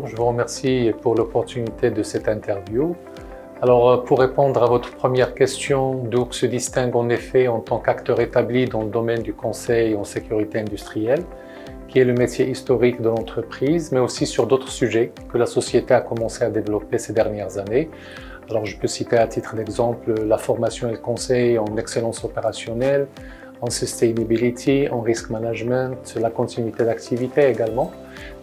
bonjour, je vous remercie pour l'opportunité de cette interview. Alors, pour répondre à votre première question, Douk se distingue en effet en tant qu'acteur établi dans le domaine du conseil en sécurité industrielle, qui est le métier historique de l'entreprise, mais aussi sur d'autres sujets que la société a commencé à développer ces dernières années. Alors, je peux citer à titre d'exemple la formation et le conseil en excellence opérationnelle, en sustainability, en risk management, la continuité d'activité également.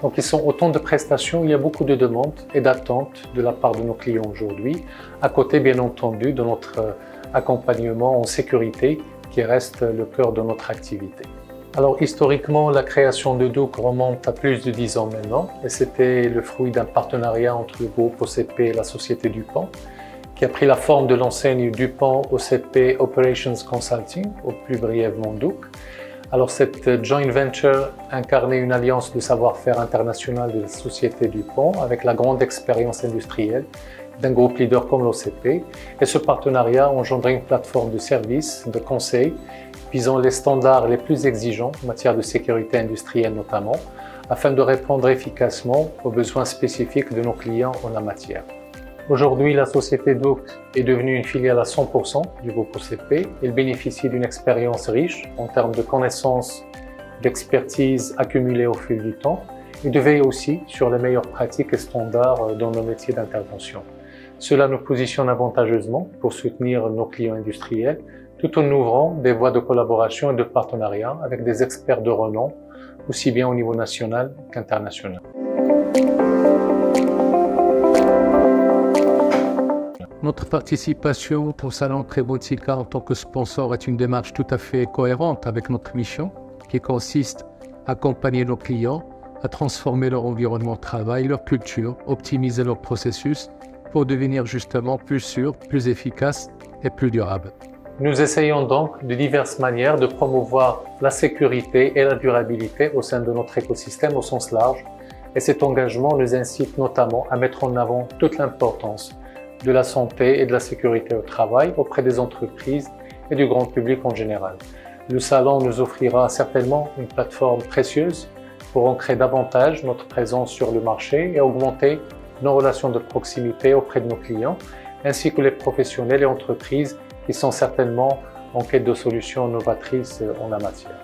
Donc, ils sont autant de prestations. Il y a beaucoup de demandes et d'attentes de la part de nos clients aujourd'hui, à côté bien entendu de notre accompagnement en sécurité qui reste le cœur de notre activité. Alors historiquement, la création de Douk remonte à plus de 10 ans maintenant et c'était le fruit d'un partenariat entre le groupe OCP et la société DuPont qui a pris la forme de l'enseigne DuPont OCP Operations Consulting, ou plus brièvement Douk. Alors cette joint venture incarnait une alliance de savoir-faire international de la société DuPont avec la grande expérience industrielle d'un groupe leader comme l'OCP et ce partenariat engendrait une plateforme de services, de conseils visant les standards les plus exigeants en matière de sécurité industrielle notamment, afin de répondre efficacement aux besoins spécifiques de nos clients en la matière. Aujourd'hui, la société Douk est devenue une filiale à 100% du groupe OCP. Elle bénéficie d'une expérience riche en termes de connaissances, d'expertise accumulée au fil du temps et de veille aussi sur les meilleures pratiques et standards dans nos métiers d'intervention. Cela nous positionne avantageusement pour soutenir nos clients industriels tout en ouvrant des voies de collaboration et de partenariat avec des experts de renom, aussi bien au niveau national qu'international. Notre participation au Salon Prevontica en tant que sponsor est une démarche tout à fait cohérente avec notre mission qui consiste à accompagner nos clients, à transformer leur environnement de travail, leur culture, optimiser leur processus pour devenir justement plus sûr, plus efficace et plus durable. Nous essayons donc de diverses manières de promouvoir la sécurité et la durabilité au sein de notre écosystème au sens large et cet engagement nous incite notamment à mettre en avant toute l'importance de la santé et de la sécurité au travail auprès des entreprises et du grand public en général. Le salon nous offrira certainement une plateforme précieuse pour ancrer davantage notre présence sur le marché et augmenter nos relations de proximité auprès de nos clients, ainsi que les professionnels et entreprises qui sont certainement en quête de solutions novatrices en la matière.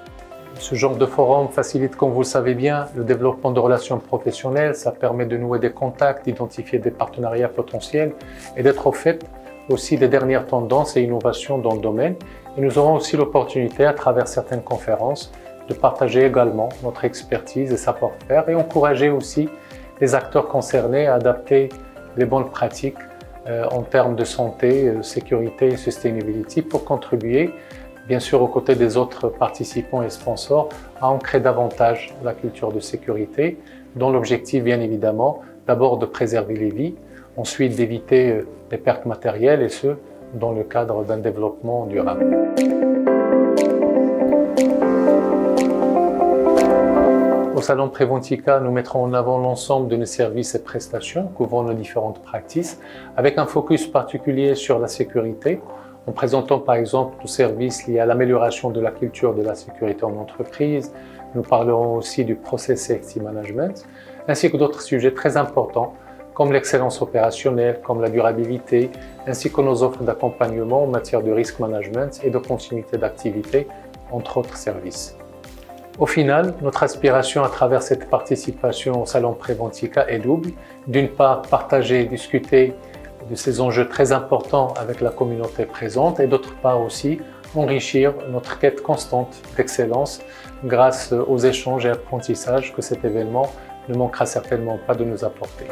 Ce genre de forum facilite, comme vous le savez bien, le développement de relations professionnelles. Ça permet de nouer des contacts, d'identifier des partenariats potentiels et d'être au fait aussi des dernières tendances et innovations dans le domaine. Et nous aurons aussi l'opportunité, à travers certaines conférences, de partager également notre expertise et savoir-faire et encourager aussi les acteurs concernés à adapter les bonnes pratiques en termes de santé, sécurité et sustainability pour contribuer bien sûr aux côtés des autres participants et sponsors, à ancrer davantage la culture de sécurité, dont l'objectif bien évidemment, d'abord de préserver les vies, ensuite d'éviter les pertes matérielles et ce, dans le cadre d'un développement durable. Au Salon Prevontica, nous mettrons en avant l'ensemble de nos services et prestations couvrant nos différentes pratiques, avec un focus particulier sur la sécurité, en présentant par exemple nos services liés à l'amélioration de la culture de la sécurité en entreprise. Nous parlerons aussi du Process Safety Management, ainsi que d'autres sujets très importants comme l'excellence opérationnelle, comme la durabilité, ainsi que nos offres d'accompagnement en matière de risk management et de continuité d'activité, entre autres services. Au final, notre aspiration à travers cette participation au Salon Prevontica est double. D'une part, partager et discuter de ces enjeux très importants avec la communauté présente et d'autre part aussi enrichir notre quête constante d'excellence grâce aux échanges et apprentissages que cet événement ne manquera certainement pas de nous apporter.